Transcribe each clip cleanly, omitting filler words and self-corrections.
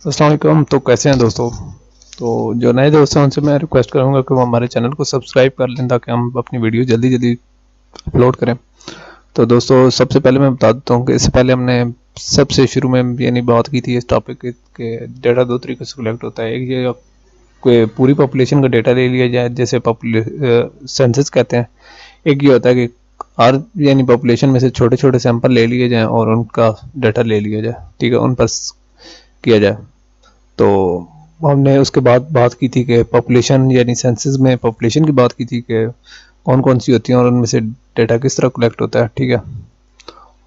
अस्सलाम वालेकुम। तो कैसे हैं दोस्तों। तो जो नए दोस्त हैं उनसे मैं रिक्वेस्ट करूंगा कि वो हमारे चैनल को सब्सक्राइब कर लें ताकि हम अपनी वीडियो जल्दी जल्दी अपलोड करें। तो दोस्तों सबसे पहले मैं बता देता हूँ कि इससे पहले हमने सबसे शुरू में यानी बात की थी इस टॉपिक के डेटा दो तरीके से कलेक्ट होता है। एक ये कोई पूरी पॉपुलेशन का डेटा ले लिया जाए जैसे सेंसस कहते हैं। एक ये होता है कि हर यानी पॉपुलेशन में से छोटे छोटे सैंपल ले लिए जाएँ और उनका डाटा ले लिया जाए, ठीक है, उन पर किया जाए। तो हमने उसके बाद बात की थी कि पॉपुलेशन यानी सेंसस में पॉपुलेशन की बात की थी कि कौन कौन सी होती हैं और उनमें से डेटा किस तरह कलेक्ट होता है, ठीक है।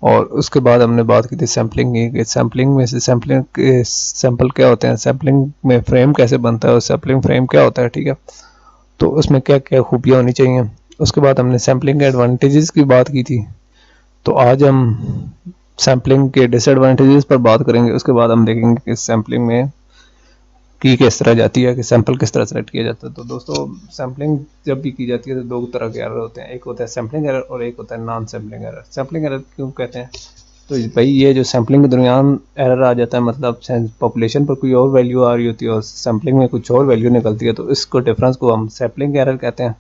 और उसके बाद हमने बात की थी सैम्पलिंग की कि सैम्पलिंग में से सैंपल क्या होते हैं, सैम्पलिंग में फ्रेम कैसे बनता है और सैम्पलिंग फ्रेम क्या होता है, ठीक है। तो उसमें क्या क्या खूबियाँ होनी चाहिए। उसके बाद हमने सैम्पलिंग के एडवांटेजेस की बात की थी। तो आज हम सैम्पलिंग के डिसएडवांटेजेस पर बात करेंगे। उसके बाद हम देखेंगे कि सैम्पलिंग में की किस तरह जाती है, कि सैंपल किस तरह सेलेक्ट किया जाता है। तो दोस्तों सैम्पलिंग जब भी की जाती है तो दो तरह के एरर होते हैं, एक होता है सैम्पलिंग एरर और एक होता है non sampling error. Sampling error क्यों कहते हैं, तो भाई ये जो सैम्पलिंग के दरमियान एरर आ जाता है, मतलब पॉपुलेशन पर कोई और वैल्यू आ रही होती है और सैम्पलिंग में कुछ और वैल्यू निकलती है, तो इसको डिफरेंस को हम सैम्पलिंग एरर कहते हैं,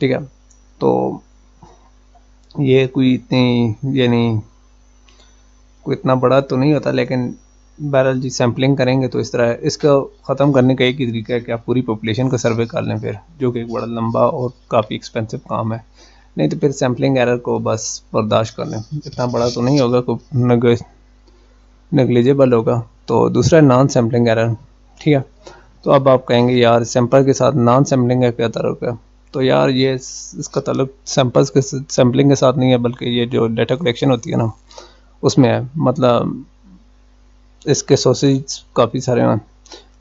ठीक है। तो ये कोई इतनी यानी कोई इतना बड़ा तो नहीं होता, लेकिन बहरहाल जी सैम्पलिंग करेंगे तो इस तरह है। इसको ख़त्म करने का एक ही तरीका है कि आप पूरी पॉपुलेशन का सर्वे कर लें फिर, जो कि एक बड़ा लंबा और काफ़ी एक्सपेंसिव काम है। नहीं तो फिर सैम्पलिंग एरर को बस बर्दाश्त कर लें, इतना बड़ा तो नहीं होगा, कोई नेग्लिजिबल होगा। तो दूसरा है नॉन सैम्पलिंग एरर, ठीक है। तो अब आप कहेंगे यार सैंपल के साथ नॉन सैम्पलिंग का क्या ताल्लुक है। तो यार ये इसका ताल्लुक सैंपल्स के सैम्पलिंग के साथ नहीं है, बल्कि ये जो डेटा कलेक्शन होती है ना उसमें है। मतलब इसके सोर्सेज काफ़ी सारे हैं,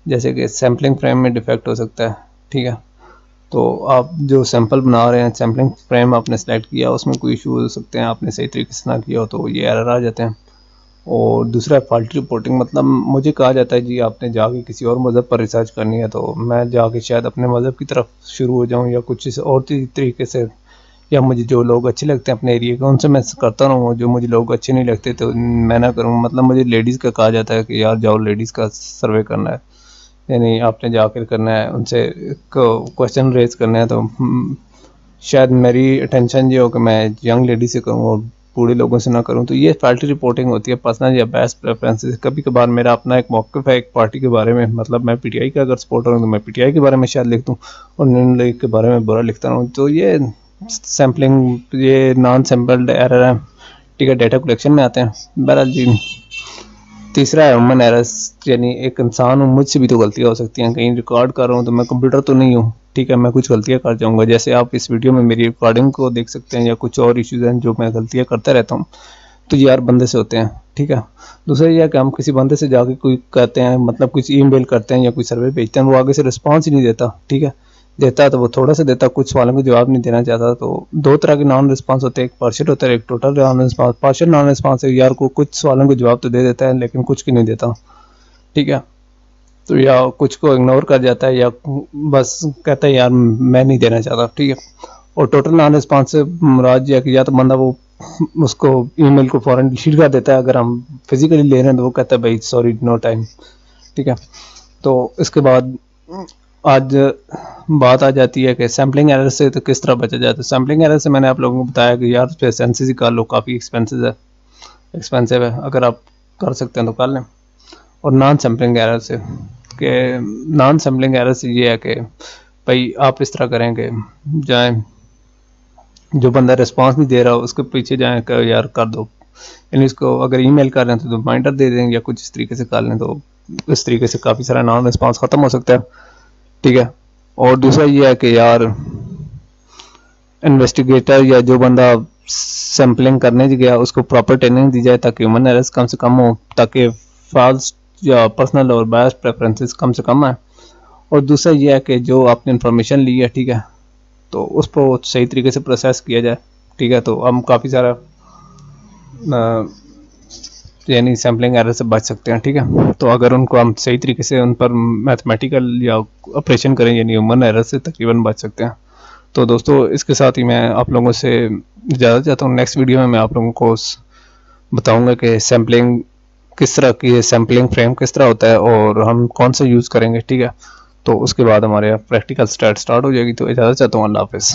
जैसे कि सैम्पलिंग फ्रेम में डिफेक्ट हो सकता है, ठीक है। तो आप जो सैंपल बना रहे हैं, सैम्पलिंग फ्रेम आपने सेलेक्ट किया, उसमें कोई इशू हो सकते हैं, आपने सही तरीके से ना किया हो तो ये एरर आ जाते हैं। और दूसरा है फॉल्टी रिपोर्टिंग। मतलब मुझे कहा जाता है जी आपने जाके किसी और मज़हब पर रिसर्च करनी है, तो मैं जाके शायद अपने मज़हब की तरफ शुरू हो जाऊँ या कुछ इस और तरीके से, या मुझे जो लोग अच्छे लगते हैं अपने एरिया के उनसे मैं करता रहूँ, जो मुझे लोग अच्छे नहीं लगते तो मैं ना करूँ। मतलब मुझे लेडीज़ का कहा जाता है कि यार जाओ लेडीज़ का सर्वे करना है, यानी आपने जाकर करना है, उनसे क्वेश्चन रेज करना है। तो शायद मेरी अटेंशन ये हो कि मैं यंग लेडी से करूँ और बूढ़े लोगों से ना करूँ। तो ये फॉल्टी रिपोर्टिंग होती है, पर्सनल या बेस्ट प्रेफरेंसेस। कभी कभार मेरा अपना एक मौक़िफ़ है एक पार्टी के बारे में, मतलब मैं पीटीआई का अगर सपोर्टर हूँ तो मैं पीटीआई के बारे में शायद लिख दूँ और नून लीग के बारे में बुरा लिखता रहूँ। तो ये सैम्पलिंग, ये नॉन सैम्पल्ड एरर है, ठीक है, डेटा कलेक्शन में आते हैं। बहरहाल जी तीसरा है ह्यूमन एरर्स, यानी एक इंसान हूँ, मुझसे भी तो गलतियाँ हो सकती हैं। कहीं रिकॉर्ड कर रहा हूँ तो मैं कंप्यूटर तो नहीं हूँ, ठीक है, मैं कुछ गलतियाँ कर जाऊँगा। जैसे आप इस वीडियो में मेरी रिकॉर्डिंग को देख सकते हैं, या कुछ और इश्यूज़ हैं जो मैं गलतियाँ करता रहता हूँ, तो ये यार बंदे से होते हैं, ठीक है। दूसरा यह कि हम किसी बंदे से जाके कोई कहते हैं, मतलब कुछ ईमेल करते हैं या कोई सर्वे भेजते हैं, वो आगे से रिस्पॉन्स ही नहीं देता, ठीक है। देता तो वो थोड़ा सा देता, कुछ सवालों को जवाब नहीं देना चाहता। तो दो तरह के नॉन रिस्पॉन्स होते हैं, एक पार्शियल होता है, एक total non response. Partial non response है यार को कुछ सवालों को जवाब तो दे देता है लेकिन कुछ की नहीं देता, ठीक है। तो या कुछ को इग्नोर कर जाता है या बस कहता है यार मैं नहीं देना चाहता, ठीक है। और टोटल नॉन रिस्पॉन्स से मुराद यह कि या तो बंदा वो उसको ईमेल को फ़ौरन डिलीट कर देता है, अगर हम फिजिकली ले रहे हैं तो वो कहता है भाई सॉरी नो टाइम, ठीक है। तो इसके बाद आज बात आ जाती है कि सैम्पलिंग एरर से तो किस तरह बचा जाए। तो सैम्पलिंग एरर से मैंने आप लोगों को बताया कि यार सेंसस ही कर लो, काफ़ी एक्सपेंसिव है, अगर आप कर सकते हैं तो कर लें। और नॉन सैम्पलिंग एरर से नॉन सैम्पलिंग एरर से ये है कि भाई आप इस तरह करें कि जाएँ, जो बंदा रिस्पांस नहीं दे रहा उसके पीछे जाएँ कि यार कर दो, यानी इसको अगर ईमेल कर रहे हैं तो रिमाइंडर दे देंगे या कुछ इस तरीके से कर लें, तो इस तरीके से काफ़ी सारा नॉन रिस्पांस ख़त्म हो सकता है, ठीक है। और दूसरा ये है कि यार इन्वेस्टिगेटर या जो बंदा सैम्पलिंग करने गया उसको प्रॉपर ट्रेनिंग दी जाए ताकि ह्यूमन एरर्स कम से कम हो, ताकि फॉल्स या पर्सनल और बायस प्रेफरेंसेस कम से कम आए। और दूसरा ये है कि जो आपने इंफॉर्मेशन ली है, ठीक है, तो उसको सही तरीके से प्रोसेस किया जाए, ठीक है। तो हम काफ़ी सारा यानी सैम्पलिंग एरर से बच सकते हैं, ठीक है। तो अगर उनको हम सही तरीके से उन पर मैथमेटिकल या ऑपरेशन करें यानी ह्यूमन एरर से तकरीबन बच सकते हैं। तो दोस्तों इसके साथ ही मैं आप लोगों से इजाज़त चाहता हूँ। नेक्स्ट वीडियो में मैं आप लोगों को बताऊँगा कि सैम्पलिंग किस तरह की सैम्पलिंग फ्रेम किस तरह होता है और हम कौन सा यूज़ करेंगे, ठीक है। तो उसके बाद हमारे प्रैक्टिकल स्टार्ट हो जाएगी। तो इजाज़त चाहता हूँ, अल्लाह हाफ़िज़।